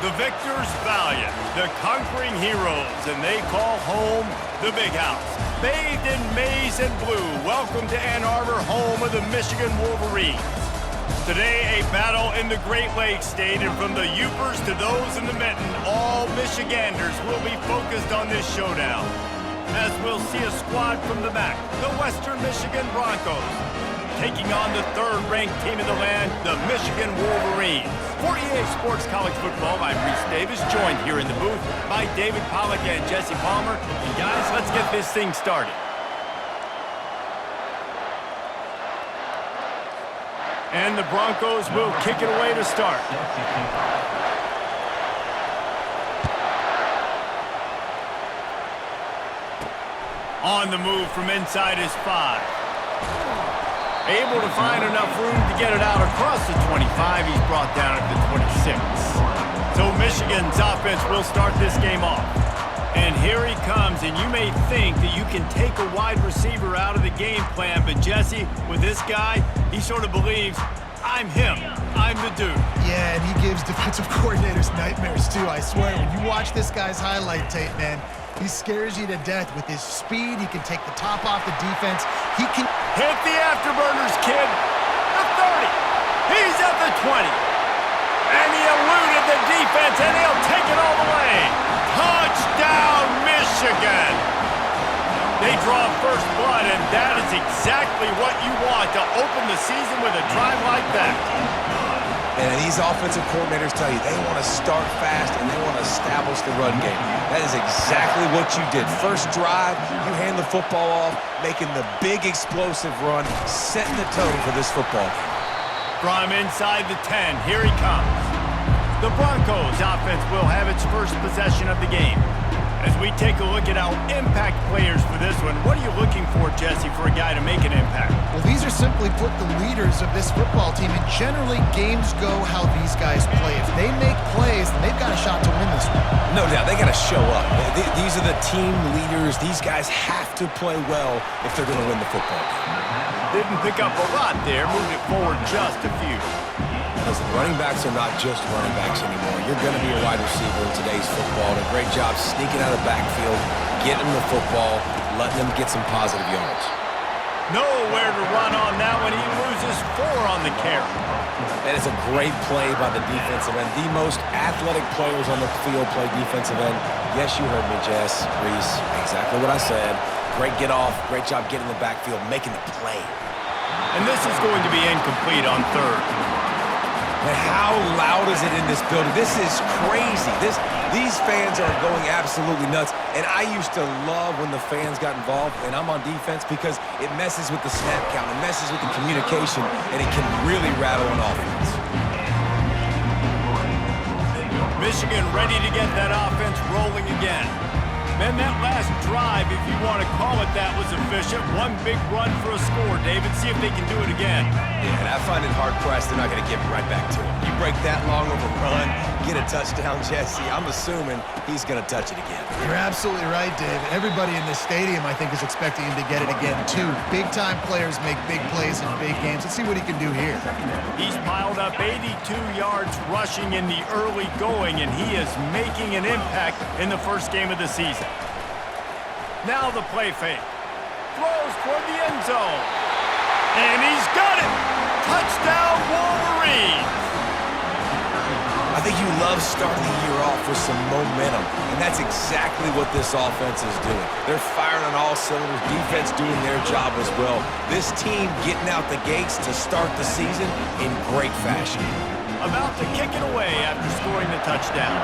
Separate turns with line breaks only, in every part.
The victors valiant, the conquering heroes, and they call home the Big House. Bathed in maize and blue, welcome to Ann Arbor, home of the Michigan Wolverines. Today, a battle in the Great Lakes State, and from the Upers to those in the Mitten, all Michiganders will be focused on this showdown. As we'll see a squad from the MAC, the Western Michigan Broncos, taking on the third-ranked team in the land, the Michigan Wolverines. For EA Sports College Football, I'm Reese Davis, joined here in the booth by David Pollack and Jesse Palmer. And guys, let's get this thing started. And the Broncos will kick it away to start. On the move from inside his 5. Able to find enough room to get it out across the 25. He's brought down at the 26. So Michigan's offense will start this game off. And here he comes, and you may think that you can take a wide receiver out of the game plan, but Jesse, with this guy, he sort of believes, I'm him. I'm the dude.
Yeah, and he gives defensive coordinators nightmares too, I swear. When you watch this guy's highlight tape, man, he scares you to death with his speed. He can take the top off the defense. He can
hit the afterburners, kid. The 30. He's at the 20. And he eluded the defense, and he'll take it all the way. Touchdown, Michigan. They draw first blood, and that is exactly what you want to open the season with a drive like that.
And these offensive coordinators tell you they want to start fast and they want to establish the run game. That is exactly what you did. First drive, you hand the football off, making the big explosive run, setting the tone for this football game.
From inside the 10, here he comes. The Broncos offense will have its first possession of the game. As we take a look at our impact players for this one, what are you looking for, Jesse, for a guy to make an impact?
Well, these are simply put the leaders of this football team, and generally games go how these guys play. If they make plays, then they've got a shot to win this one.
No doubt, they got to show up. These are the team leaders. These guys have to play well if they're going to win the football game.
Didn't pick up a lot there, moved it forward just a few.
Listen, running backs are not just running backs anymore. You're going to be a wide receiver in today's football. And a great job sneaking out of the backfield, getting the football, letting them get some positive yards.
Nowhere to run on that one. He loses 4 on the carry.
That is a great play by the defensive end. The most athletic players on the field play defensive end. Yes, you heard me, Jess, Reese. Exactly what I said. Great get off. Great job getting in the backfield, making the play.
And this is going to be incomplete on 3rd.
And how loud is it in this building? This is crazy. These fans are going absolutely nuts. And I used to love when the fans got involved, and I'm on defense, because it messes with the snap count, it messes with the communication, and it can really rattle an offense.
Michigan ready to get that offense rolling again. Man, that last drive, if you want to call it that, was efficient. One big run for a score, David. See if they can do it again.
Yeah, and I find it hard-pressed they're not going to give it right back to him. You break that long of a run, get a touchdown, Jesse, I'm assuming he's going to touch it again.
You're absolutely right, Dave. Everybody in this stadium, I think, is expecting him to get it again, too. Big-time players make big plays in big games. Let's see what he can do here.
He's piled up 82 yards rushing in the early going, and he is making an impact in the first game of the season. Now the play fake. Throws toward the end zone. And he's got it! Touchdown, Wolverines!
I think you love starting the year off with some momentum, and that's exactly what this offense is doing. They're firing on all cylinders, defense doing their job as well. This team getting out the gates to start the season in great fashion.
About to kick it away after scoring the touchdown.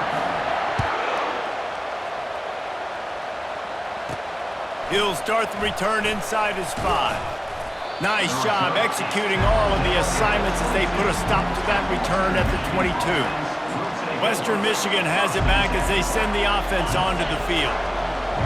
He'll start the return inside his 5. Nice job executing all of the assignments as they put a stop to that return at the 22. Western Michigan has it back as they send the offense onto the field.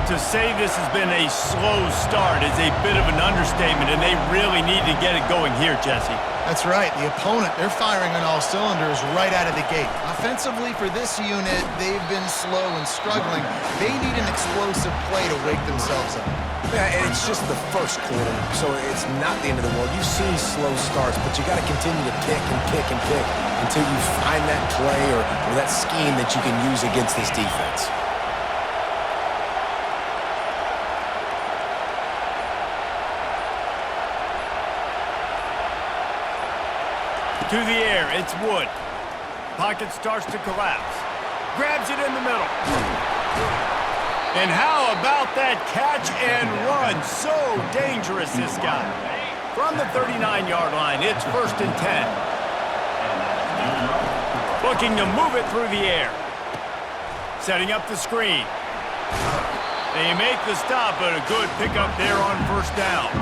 To say this has been a slow start is a bit of an understatement, and they really need to get it going here, Jesse.
That's right. The opponent, they're firing on all cylinders right out of the gate. Offensively, for this unit, they've been slow and struggling. They need an explosive play to wake themselves up.
Yeah, and it's just the first quarter, so it's not the end of the world. You've seen slow starts, but you got to continue to pick and pick and pick until you find that play or that scheme that you can use against this defense.
To the air, it's Wood. Pocket starts to collapse. Grabs it in the middle. And how about that catch and run? So dangerous, this guy. From the 39-yard line, it's 1st and 10. Looking to move it through the air. Setting up the screen. They make the stop, but a good pickup there on 1st down.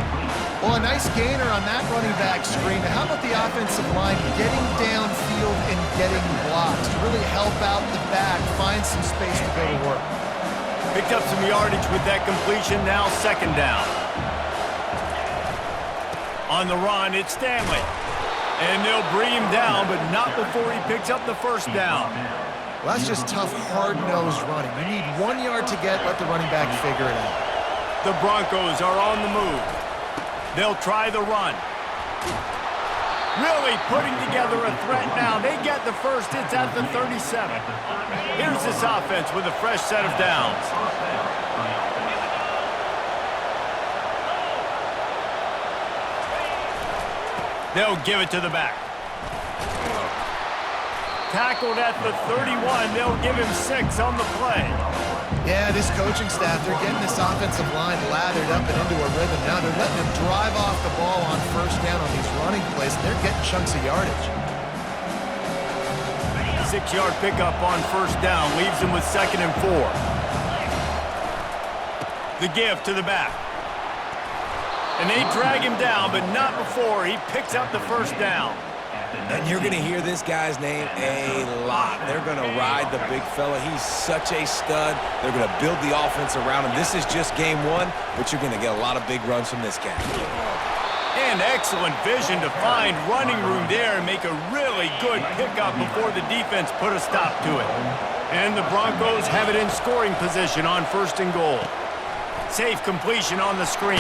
Well, a nice gainer on that running back screen. How about the offensive line getting downfield and getting blocks to really help out the back, find some space to go to work?
Picked up some yardage with that completion, now 2nd down. On the run, it's Stanley. And they'll bring him down, but not before he picks up the 1st down.
Well, that's just tough, hard-nosed running. You need 1 yard to get, let the running back figure it out.
The Broncos are on the move. They'll try the run. Really putting together a threat now. They get the 1st. It's at the 37. Here's this offense with a fresh set of downs. They'll give it to the back. Tackled at the 31. They'll give him 6 on the play.
Yeah, this coaching staff, they're getting this offensive line lathered up and into a rhythm. Now they're letting them drive off the ball on 1st down on these running plays, and they're getting chunks of yardage.
6-yard pickup on 1st down leaves him with 2nd and 4. The give to the back. And they drag him down, but not before he picks up the 1st down.
And you're going to hear this guy's name a lot. They're going to ride the big fella. He's such a stud. They're going to build the offense around him. This is just game 1, but you're going to get a lot of big runs from this guy.
And excellent vision to find running room there and make a really good pickup before the defense put a stop to it. And the Broncos have it in scoring position on 1st and goal. Safe completion on the screen.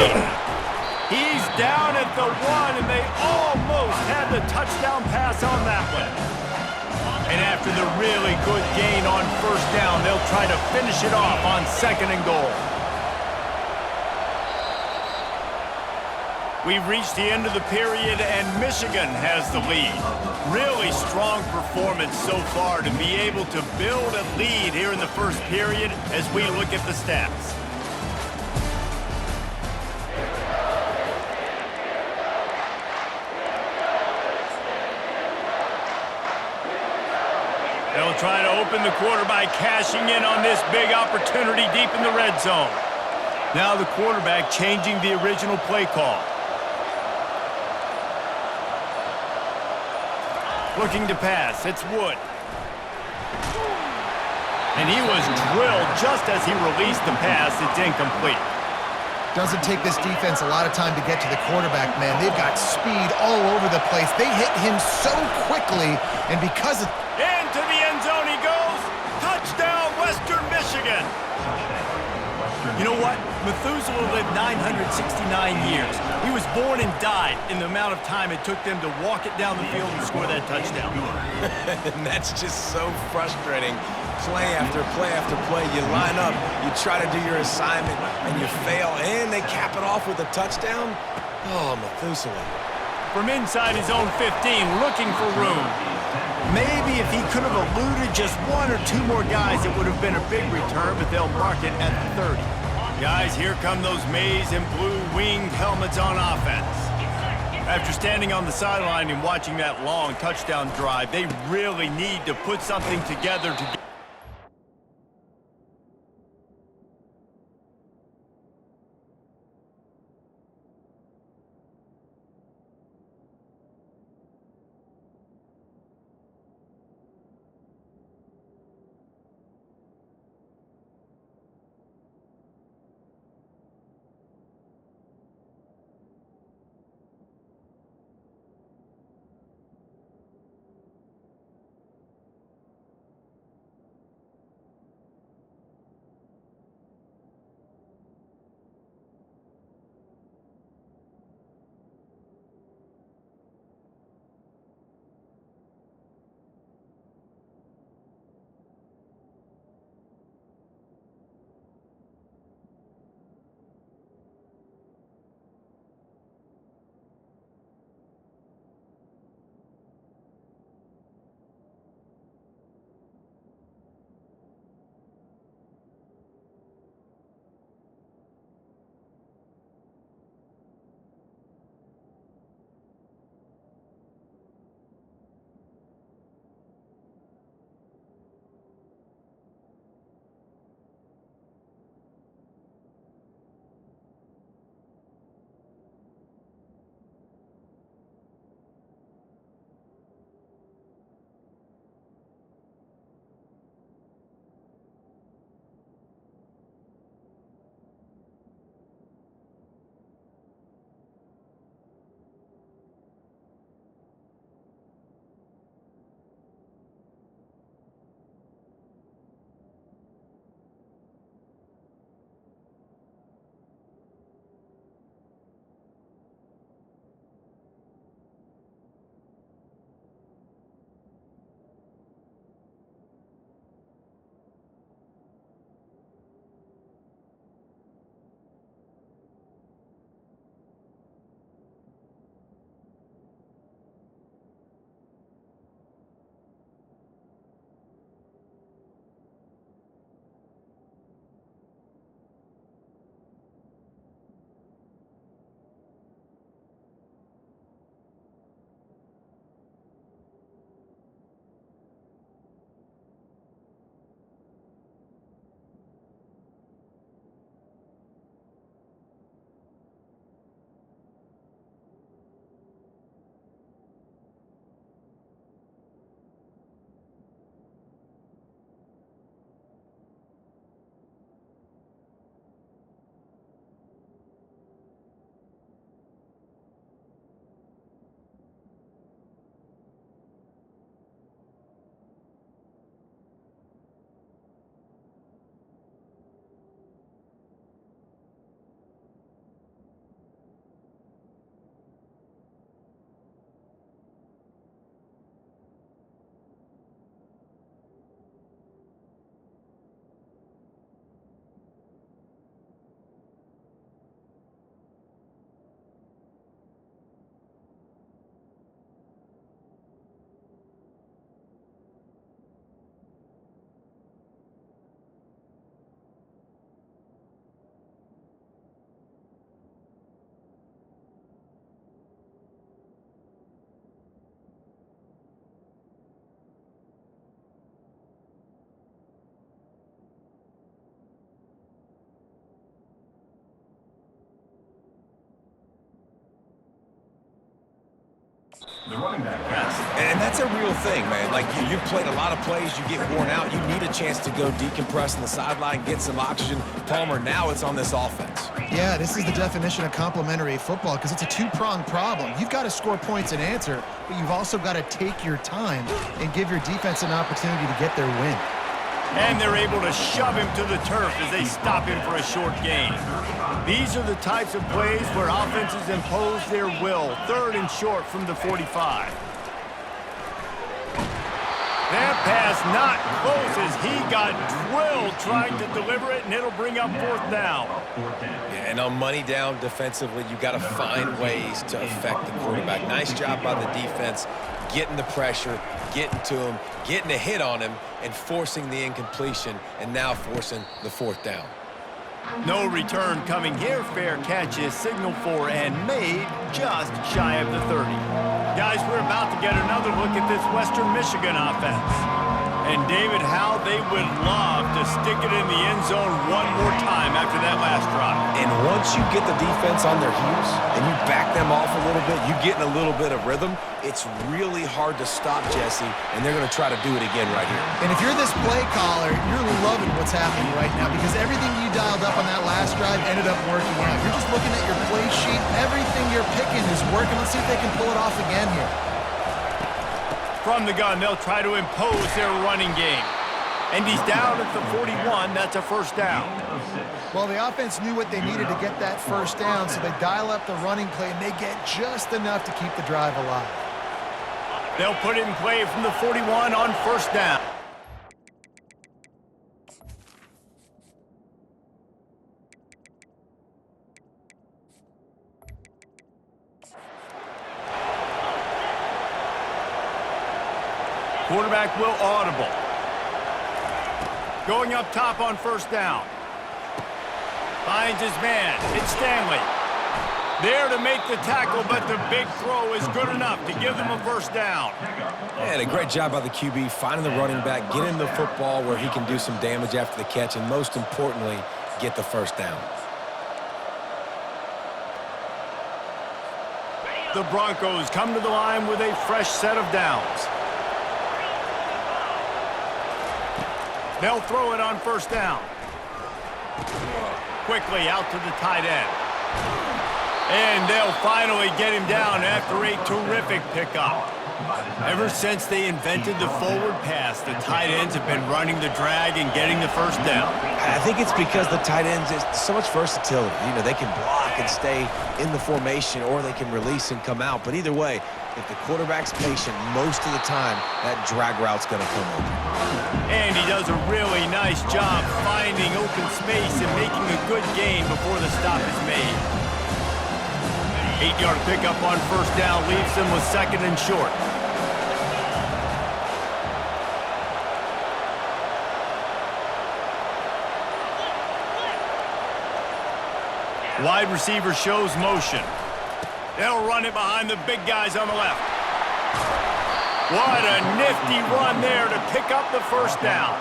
He's down at the 1, and they almost had the touchdown pass on that one. And after the really good gain on 1st down, they'll try to finish it off on 2nd and goal. We've reached the end of the period, and Michigan has the lead. Really strong performance so far to be able to build a lead here in the 1st period as we look at the stats. They'll try to open the quarter by cashing in on this big opportunity deep in the red zone. Now the quarterback changing the original play call. Looking to pass, it's Wood. And he was drilled just as he released the pass. It's incomplete.
Doesn't take this defense a lot of time to get to the quarterback, man. They've got speed all over the place. They hit him so quickly, and because of...
Into the end zone he goes. Touchdown, Western Michigan. You know what? Methuselah lived 969 years. He was born and died in the amount of time it took them to walk it down the field and score that touchdown.
And that's just so frustrating. Play after play after play. You line up, you try to do your assignment, and you fail, and they cap it off with a touchdown. Oh, Methuselah.
From inside his own 15, looking for room. Maybe if he could have eluded just 1 or 2 more guys, it would have been a big return, but they'll mark it at the 30. Guys, here come those maize and blue winged helmets on offense. After standing on the sideline and watching that long touchdown drive, they really need to put something together to get
And that's a real thing, man. Like, you've played a lot of plays, you get worn out, you need a chance to go decompress on the sideline, get some oxygen. Palmer, now it's on this offense.
Yeah, this is the definition of complementary football because it's a two-pronged problem. You've got to score points and answer, but you've also got to take your time and give your defense an opportunity to get their win.
And they're able to shove him to the turf as they stop him for a short gain. These are the types of plays where offenses impose their will. 3rd and short from the 45. That pass not close as he got drilled trying to deliver it, and it'll bring up 4th down.
Yeah, and on money down defensively, you got to find ways to affect the quarterback. Nice job by the defense, getting the pressure, getting to him, getting a hit on him, and forcing the incompletion, and now forcing the 4th down.
No return coming here. Fair catch is signaled for and made just shy of the 30. Guys, we're about to get another look at this Western Michigan offense. And David, how they would love to stick it in the end zone one more time after that last drive.
And once you get the defense on their heels and you back them off a little bit, you get in a little bit of rhythm, it's really hard to stop Jesse, and they're going to try to do it again right here.
And if you're this play caller, you're loving what's happening right now because everything you dialed up on that last drive ended up working out. You're just looking at your play sheet. Everything you're picking is working. Let's see if they can pull it off again here.
From the gun, they'll try to impose their running game. And he's down at the 41. That's a 1st down.
Well, the offense knew what they needed to get that 1st down, so they dial up the running play, and they get just enough to keep the drive alive.
They'll put it in play from the 41 on 1st down. Quarterback will audible. Going up top on 1st down. Finds his man. It's Stanley. There to make the tackle, but the big throw is good enough to give them a 1st down.
And a great job by the QB, finding the running back, getting the football where he can do some damage after the catch, and most importantly, get the 1st down.
The Broncos come to the line with a fresh set of downs. They'll throw it on 1st down. Quickly out to the tight end. And they'll finally get him down after a terrific pickup. Ever since they invented the forward pass, the tight ends have been running the drag and getting the 1st down.
I think it's because the tight ends is so much versatility. You know, they can block and stay in the formation, or they can release and come out. But either way, if the quarterback's patient, most of the time, that drag route's going to come open.
And he does a really nice job finding open space and making a good gain before the stop is made. 8-yard pickup on 1st down leaves them with 2nd and short. Wide receiver shows motion. They'll run it behind the big guys on the left. What a nifty run there to pick up the 1st down.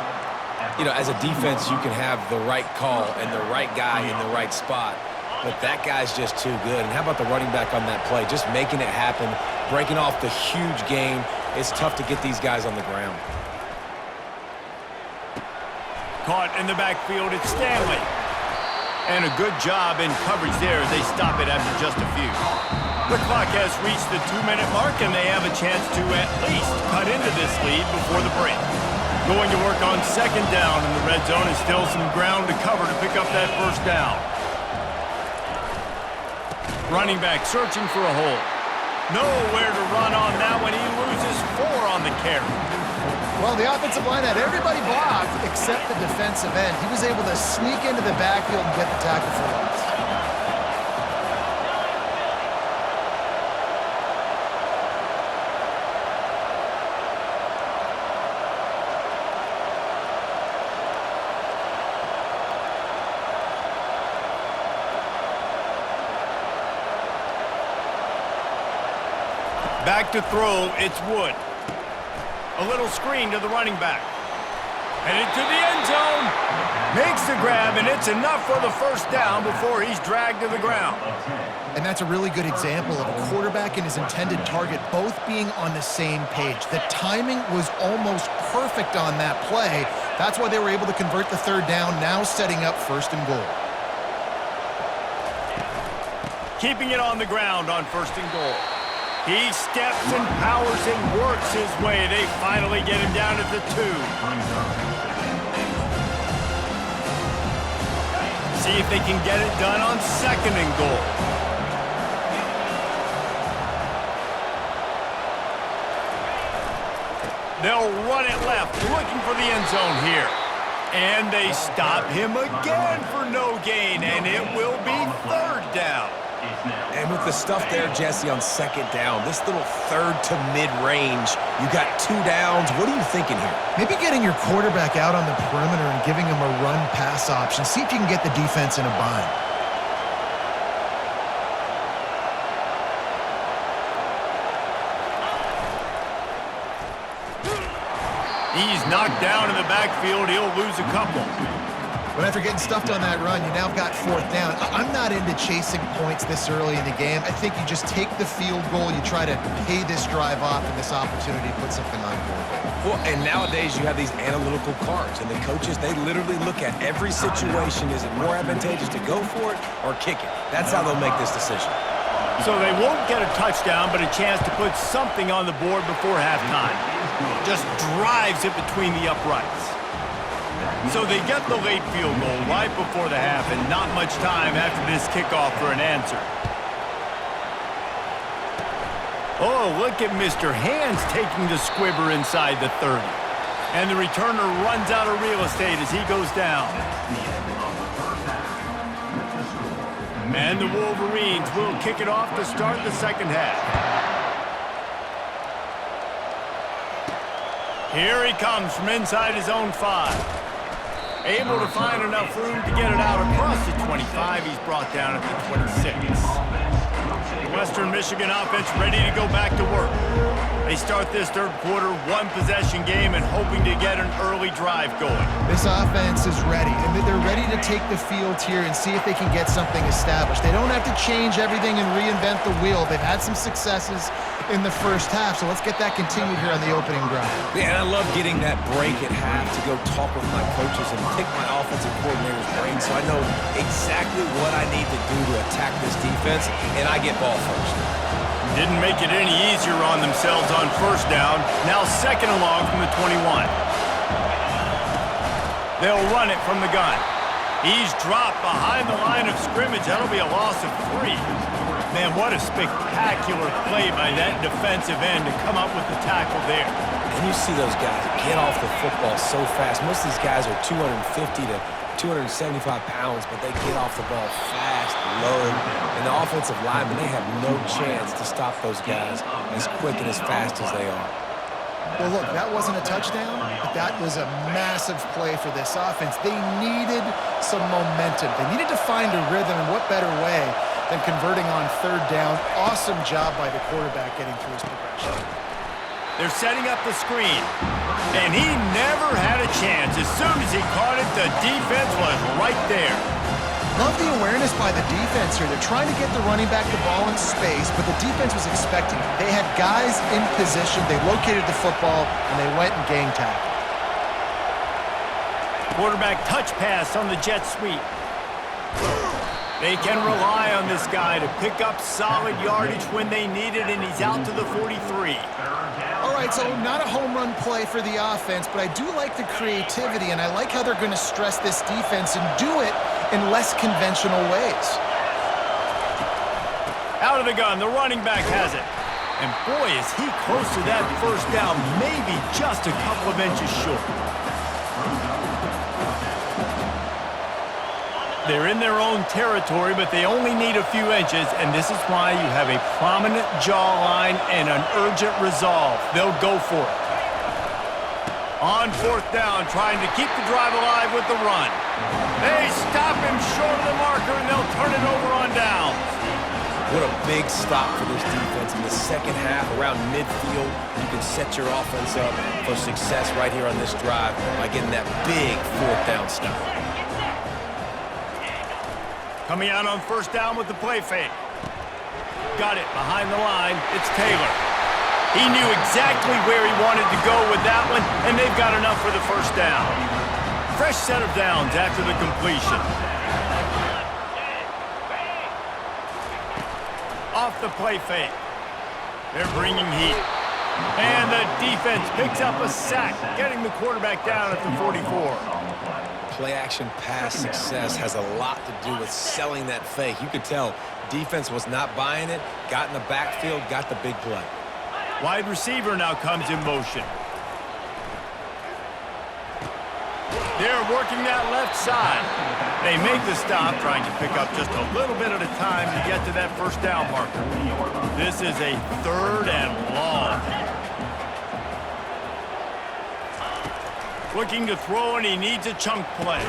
You know, as a defense, you can have the right call and the right guy in the right spot, but that guy's just too good. And how about the running back on that play? Just making it happen, breaking off the huge gain. It's tough to get these guys on the ground.
Caught in the backfield, it's Stanley. And a good job in coverage there as they stop it after just a few. The clock has reached the 2-minute mark, and they have a chance to at least cut into this lead before the break. Going to work on 2nd down in the red zone, and still some ground to cover to pick up that 1st down. Running back searching for a hole. Nowhere to run on that one. He loses 4 on the carry.
Well, the offensive line had everybody blocked except the defensive end. He was able to sneak into the backfield and get the tackle for loss.
Back to throw, it's Wood. A little screen to the running back. Headed to the end zone. Makes the grab, and it's enough for the first down before he's dragged to the ground.
And that's a really good example of a quarterback and his intended target both being on the same page. The timing was almost perfect on that play. That's why they were able to convert the third down, now setting up first and goal.
Keeping it on the ground on first and goal. He steps and powers and works his way. They finally get him down at the 2. See if they can get it done on second and goal. They'll run it left, looking for the end zone here. And they stop him again for no gain, and it will be third down.
And with the stuff there, Jesse, on second down, this little third to mid-range, you got 2 downs. What are you thinking here?
Maybe getting your quarterback out on the perimeter and giving him a run-pass option. See if you can get the defense in a bind.
He's knocked down in the backfield. He'll lose a couple.
But after getting stuffed on that run, you now got fourth down. I'm not into chasing points this early in the game. I think you just take the field goal, you try to pay this drive off, and this opportunity to put something on board.
Well, and nowadays you have these analytical cards, and the coaches, they literally look at every situation. Is it more advantageous to go for it or kick it? That's how they'll make this decision.
So they won't get a touchdown, but a chance to put something on the board before halftime. Just drives it between the uprights. So they get the late field goal right before the half, and not much time after this kickoff for an answer. Oh, look at Mr. Hands taking the squibber inside the 30. And the returner runs out of real estate as he goes down. And the Wolverines will kick it off to start the second half. Here he comes from inside his own 5. Able to find enough room to get it out across the 25. He's brought down at the 26. Western Michigan offense ready to go back to work. They start this third quarter one-possession game and hoping to get an early drive going.
This offense is ready, and they're ready to take the field here and see if they can get something established. They don't have to change everything and reinvent the wheel. They've had some successes in the first half, so let's get that continued here on the opening drive.
Yeah, and I love getting that break at half to go talk with my coaches and pick my offensive coordinator's brain so I know exactly what I need to do to attack this defense, and I get ball first.
Didn't make it any easier on themselves on first down. Now second and long from the 21. They'll run it from the gun. He's dropped behind the line of scrimmage. That'll be a loss of 3. Man, what a spectacular play by that defensive end to come up with the tackle there.
And you see those guys get off the football so fast. Most of these guys are 250 to 275 pounds, but they get off the ball fast, low. And the offensive linemen, they have no chance to stop those guys as quick and as fast as they are.
Well, look, that wasn't a touchdown, but that was a massive play for this offense. They needed some momentum. They needed to find a rhythm, and what better way than converting on third down. Awesome job by the quarterback getting through his progression.
They're setting up the screen, and he never had a chance. As soon as he caught it, the defense was right there.
Love the awareness by the defense here. They're trying to get the running back the ball in space, but the defense was expecting it. They had guys in position. They located the football, and they went and gang tackled.
Quarterback touch pass on the jet sweep. They can rely on this guy to pick up solid yardage when they need it, and he's out to the 43.
All right, so not a home run play for the offense, but I do like the creativity, and I like how they're going to stress this defense and do it in less conventional ways.
Out of the gun, the running back has it. And boy, is he close to that first down, maybe just a couple of inches short. They're in their own territory, but they only need a few inches, and this is why you have a prominent jawline and an urgent resolve. They'll go for it. On fourth down, trying to keep the drive alive with the run. They stop him short of the marker, and they'll turn it over on downs.
What a big stop for this defense in the second half. Around midfield, you can set your offense up for success right here on this drive by getting that big fourth down stop.
Coming out on first down with the play fake. Got it behind the line. It's Taylor. He knew exactly where he wanted to go with that one, and they've got enough for the first down. Fresh set of downs after the completion. Off the play fake. They're bringing heat. And the defense picks up a sack, getting the quarterback down at the 44.
Play-action pass success has a lot to do with selling that fake. You could tell defense was not buying it, got in the backfield, got the big play.
Wide receiver now comes in motion. They're working that left side. They make the stop, trying to pick up just a little bit at a time to get to that first down marker. This is a 3rd and long. Looking to throw, and he needs a chunk play.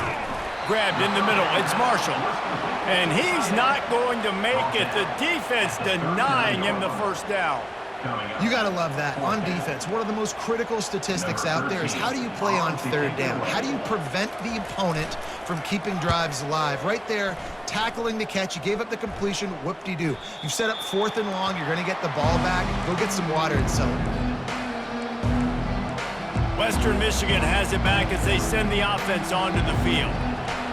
Grabbed in the middle. It's Marshall. And he's not going to make it. The defense denying him the first down.
You got to love that. On defense, one of the most critical statistics out there is how do you play on 3rd down? How do you prevent the opponent from keeping drives alive? Right there, tackling the catch. You gave up the completion. Whoop-de-doo. You've set up 4th and long. You're going to get the ball back. Go get some water and celebrate.
Western Michigan has it back as they send the offense onto the field.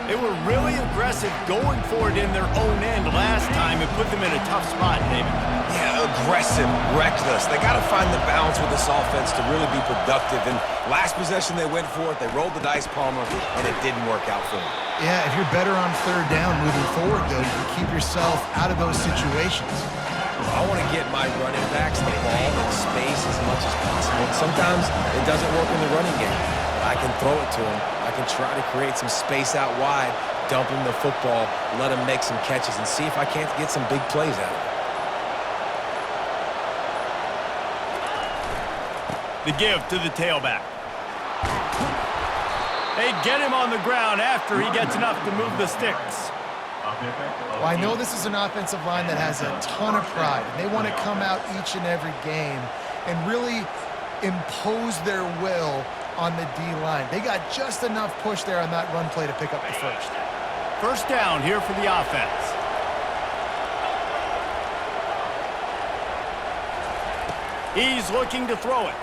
They were really aggressive going for it in their own end last time. It put them in a tough spot, David.
Yeah, aggressive, reckless. They got to find the balance with this offense to really be productive. And last possession, they went for it. They rolled the dice, Palmer, and it didn't work out for them.
Yeah, if you're better on 3rd down moving forward, though, you can keep yourself out of those situations.
I want to get my running backs the ball in space as much as possible. Sometimes it doesn't work in the running game, but I can throw it to them. I can try to create some space out wide, dump him the football, let him make some catches, and see if I can't get some big plays out of it.
The give to the tailback. They get him on the ground after he gets enough to move the sticks.
Well, I know this is an offensive line that has a ton of pride. They want to come out each and every game and really impose their will on the D-line. They got just enough push there on that run play to pick up the first.
First down here for the offense. He's looking to throw it.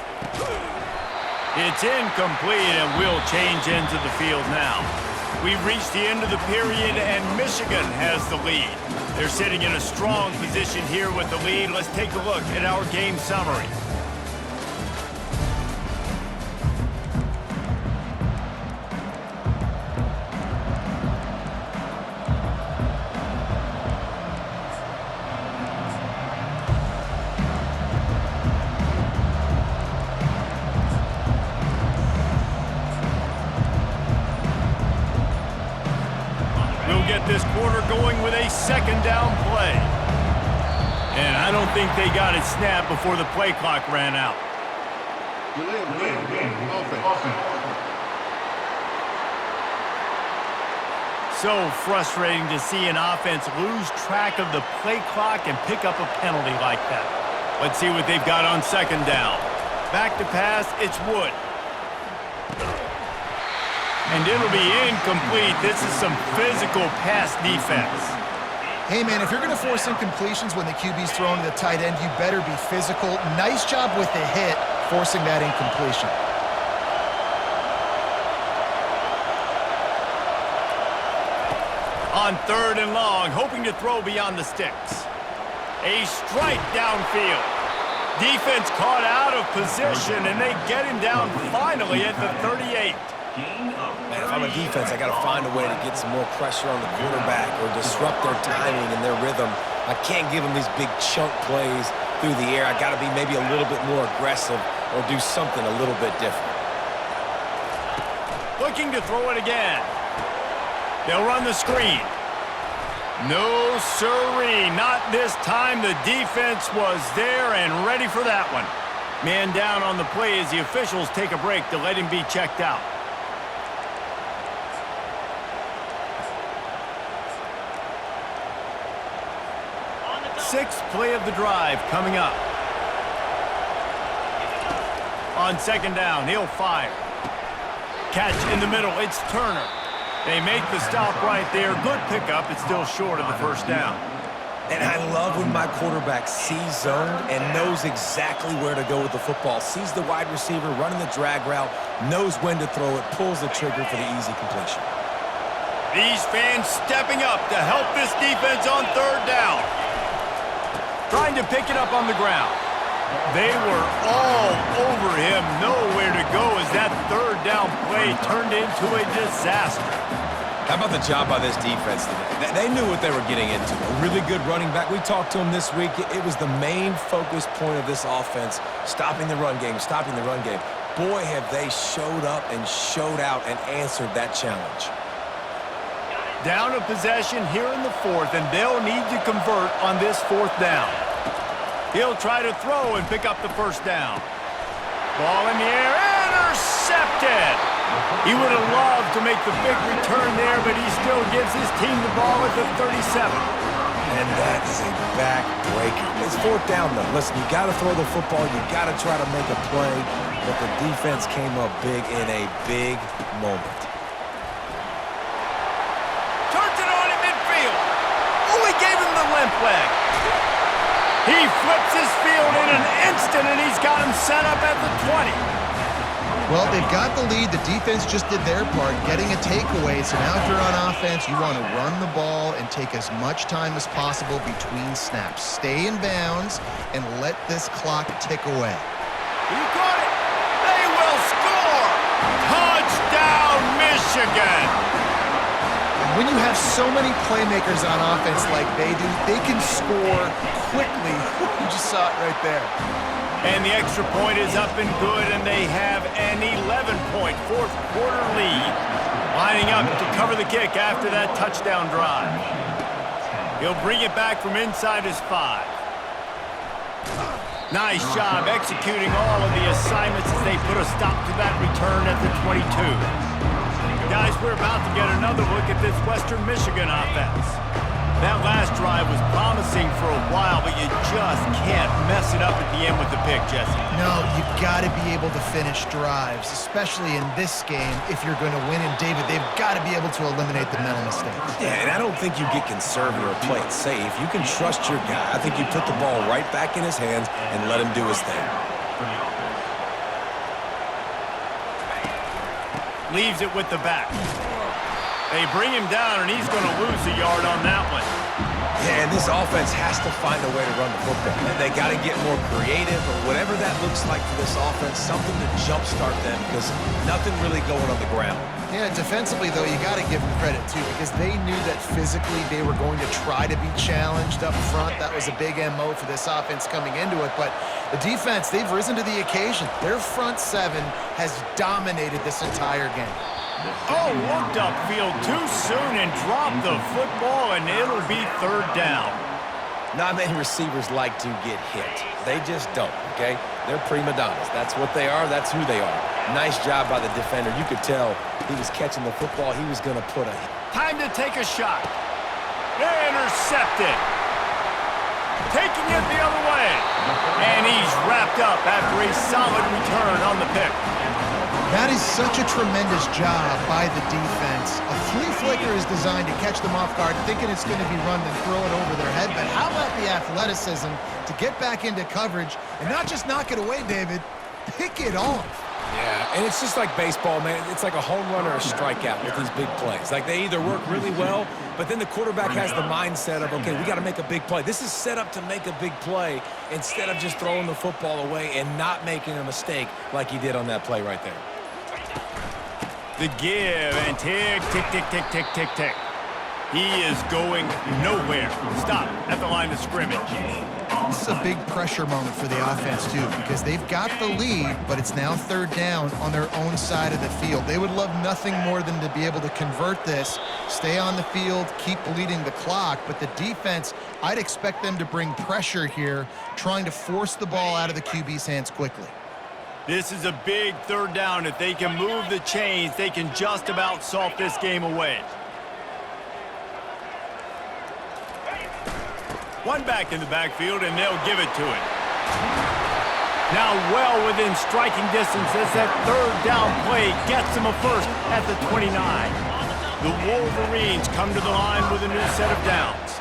It's incomplete and will change into the field now. We've reached the end of the period, and Michigan has the lead. They're sitting in a strong position here with the lead. Let's take a look at our game summary. Get this quarter going with a 2nd down play. And I don't think they got it snapped before the play clock ran out. So frustrating to see an offense lose track of the play clock and pick up a penalty like that. Let's see what they've got on 2nd down. Back to pass, it's Wood. And it'll be incomplete. This is some physical pass defense.
Hey, man, if you're going to force incompletions when the QB's throwing to the tight end, you better be physical. Nice job with the hit, forcing that incompletion.
On 3rd and long, hoping to throw beyond the sticks. A strike downfield. Defense caught out of position, and they get him down finally at the 38.
Man, if I'm a defense, I got to find a way to get some more pressure on the quarterback or disrupt their timing and their rhythm. I can't give them these big chunk plays through the air. I got to be maybe a little bit more aggressive or do something a little bit different.
Looking to throw it again. They'll run the screen. No siree, not this time. The defense was there and ready for that one. Man down on the play as the officials take a break to let him be checked out. Sixth play of the drive coming up. On second down, he'll fire. Catch in the middle, it's Turner. They make the stop right there. Good pickup, it's still short of the first down.
And I love when my quarterback sees zoned and knows exactly where to go with the football. Sees the wide receiver running the drag route, knows when to throw it, pulls the trigger for the easy completion.
These fans stepping up to help this defense on third down. Trying to pick it up on the ground. They were all over him, nowhere to go as that third down play turned into a disaster.
How about the job by this defense today? They knew what they were getting into. A really good running back. We talked to him this week. It was the main focus point of this offense, stopping the run game, stopping the run game. Boy, have they showed up and showed out and answered that challenge.
Down a possession here in the fourth, and they'll need to convert on this fourth down. He'll try to throw and pick up the first down. Ball in the air, intercepted! He would have loved to make the big return there, but he still gives his team the ball at the 37.
And that is a back-breaker. It's fourth down, though. Listen, you got to throw the football. You got to try to make a play, but the defense came up big in a big moment.
Turns it on in midfield. Oh, he gave him the limp leg. He flips his field in an instant, and he's got him set up at the 20.
Well, they've got the lead. The defense just did their part, getting a takeaway. So now if you're on offense, you want to run the ball and take as much time as possible between snaps. Stay in bounds and let this clock tick away.
He got it. They will score. Touchdown, Michigan.
When you have so many playmakers on offense like they do, they can score quickly. You just saw it right there.
And the extra point is up and good, and they have an 11-point fourth-quarter lead. Lining up to cover the kick after that touchdown drive. He'll bring it back from inside his 5. Nice job executing all of the assignments as they put a stop to that return at the 22. Guys, we're about to get another look at this Western Michigan offense. That last drive was promising for a while, but you just can't mess it up at the end with the pick, Jesse.
No, you've got to be able to finish drives, especially in this game if you're going to win. And, David, they've got to be able to eliminate the mental mistakes.
Yeah, and I don't think you get conservative or play it safe. You can trust your guy. I think you put the ball right back in his hands and let him do his thing.
Leaves it with the back. They bring him down, and he's going to lose a yard on that one.
Yeah, and this offense has to find a way to run the football. And they got to get more creative or whatever that looks like for this offense, something to jumpstart them because nothing really going on the ground.
Yeah, defensively, though, you got to give them credit, too, because they knew that physically they were going to try to be challenged up front. That was a big MO for this offense coming into it. But the defense, they've risen to the occasion. Their front 7 has dominated this entire game.
Oh, looked upfield too soon and dropped the football, and it'll be third down.
Not many receivers like to get hit. They just don't, okay? They're prima donnas. That's what they are. That's who they are. Nice job by the defender. You could tell he was catching the football. He was going to put a...
Time to take a shot. Intercepted. Taking it the other way. And he's wrapped up after a solid return on the pick.
That is such a tremendous job by the defense. A flea flicker is designed to catch them off guard, thinking it's going to be run and throw it over their head. But how about the athleticism to get back into coverage and not just knock it away, David, pick it off.
Yeah, and it's just like baseball, man. It's like a home run or a strikeout with these big plays. Like they either work really well, but then the quarterback has the mindset of, okay, we got to make a big play. This is set up to make a big play instead of just throwing the football away and not making a mistake like he did on that play right there.
The give, and tick, tick, tick, tick, tick, tick, tick. He is going nowhere. Stop at the line of scrimmage.
This is a big pressure moment for the offense, too, because they've got the lead, but it's now third down on their own side of the field. They would love nothing more than to be able to convert this, stay on the field, keep bleeding the clock, but the defense, I'd expect them to bring pressure here, trying to force the ball out of the QB's hands quickly.
This is a big third down. If they can move the chains, they can just about salt this game away. One back in the backfield, and they'll give it to it. Now well within striking distance as that third down play gets them a first at the 29. The Wolverines come to the line with a new set of downs.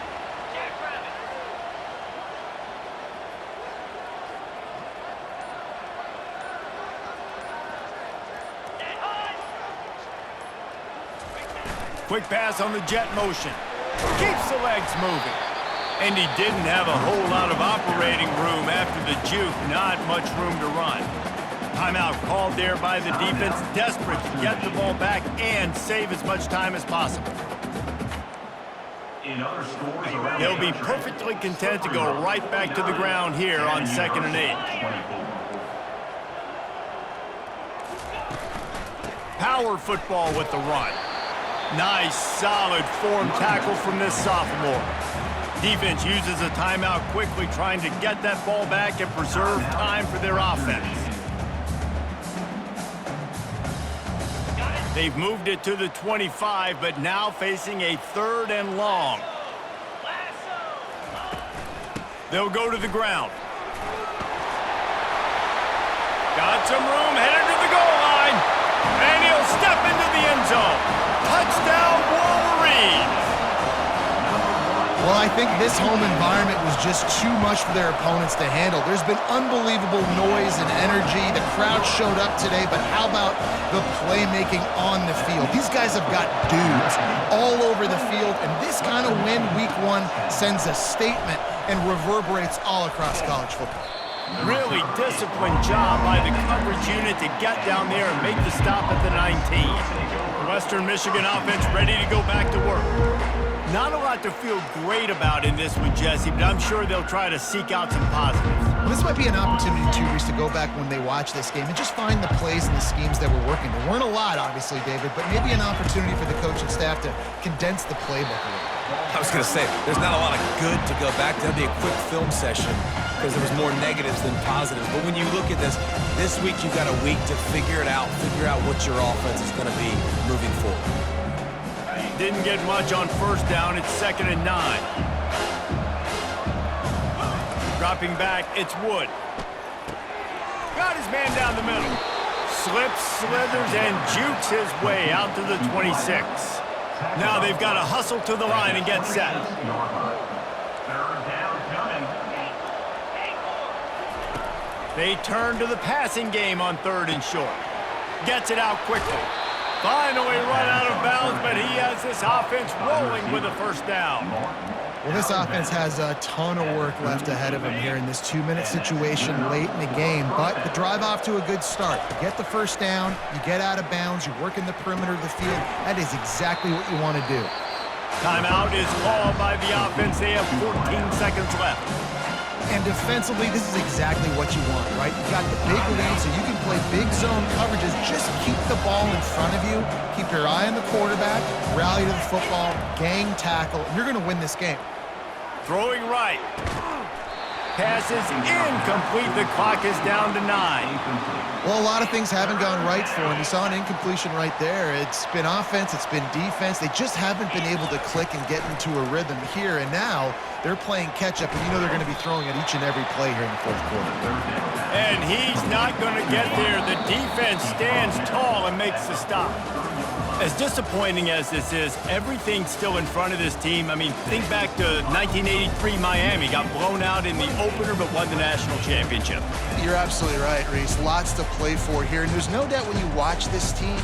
Quick pass on the jet motion. Keeps the legs moving. And he didn't have a whole lot of operating room after the juke. Not much room to run. Timeout called there by the defense. Desperate to get the ball back and save as much time as possible. They'll be perfectly content to go right back to the ground here on 2nd and 8. Power football with the run. Nice, solid form tackle from this sophomore. Defense uses a timeout quickly, trying to get that ball back and preserve time for their offense. They've moved it to the 25, but now facing a 3rd and long. They'll go to the ground. Got some room, headed to the goal line. And he'll step into the end zone. Touchdown, Wolverines!
Well, I think this home environment was just too much for their opponents to handle. There's been unbelievable noise and energy. The crowd showed up today, but how about the playmaking on the field? These guys have got dudes all over the field, and this kind of win week 1 sends a statement and reverberates all across college football.
Really disciplined job by the coverage unit to get down there and make the stop at the 19. The Western Michigan offense ready to go back to work. Not a lot to feel great about in this one, Jesse, but I'm sure they'll try to seek out some positives.
Well, this might be an opportunity, too, Reese, to go back when they watch this game and just find the plays and the schemes that were working. There weren't a lot, obviously, David, but maybe an opportunity for the coaching staff to condense the playbook a little bit.
I was going to say, there's not a lot of good to go back to. That'd be a quick film session because there was more negatives than positives. But when you look at this week you've got a week to figure it out, figure out what your offense is going to be moving forward.
Didn't get much on 1st down. It's 2nd and 9. Dropping back, it's Wood. Got his man down the middle. Slips, slithers, and jukes his way out to the 26. Now they've got to hustle to the line and get set. They turn to the passing game on 3rd and short. Gets it out quickly. Finally run out of bounds, but he has this offense rolling with a 1st down.
Well, this offense has a ton of work left ahead of them here in this 2-minute situation late in the game, but the drive off to a good start. You get the 1st down, you get out of bounds, you work in the perimeter of the field. That is exactly what you want to do.
Timeout is called by the offense. They have 14 seconds left.
And defensively, this is exactly what you want, right? You got the big lead, so you can play big zone coverages. Just keep the ball in front of you. Keep your eye on the quarterback, rally to the football, gang tackle, and you're going to win this game.
Throwing right. Pass is incomplete. The clock is down to 9.
Well, a lot of things haven't gone right for him. You saw an incompletion right there. It's been offense, it's been defense. They just haven't been able to click and get into a rhythm here. And now they're playing catch-up, and you know they're going to be throwing at each and every play here in the 4th quarter.
And he's not going to get there. The defense stands tall and makes the stop. As disappointing as this is, everything's still in front of this team. I mean, think back to 1983 Miami. Got blown out in the opener but won the national championship.
You're absolutely right, Reese. Lots to play for here. And there's no doubt when you watch this team,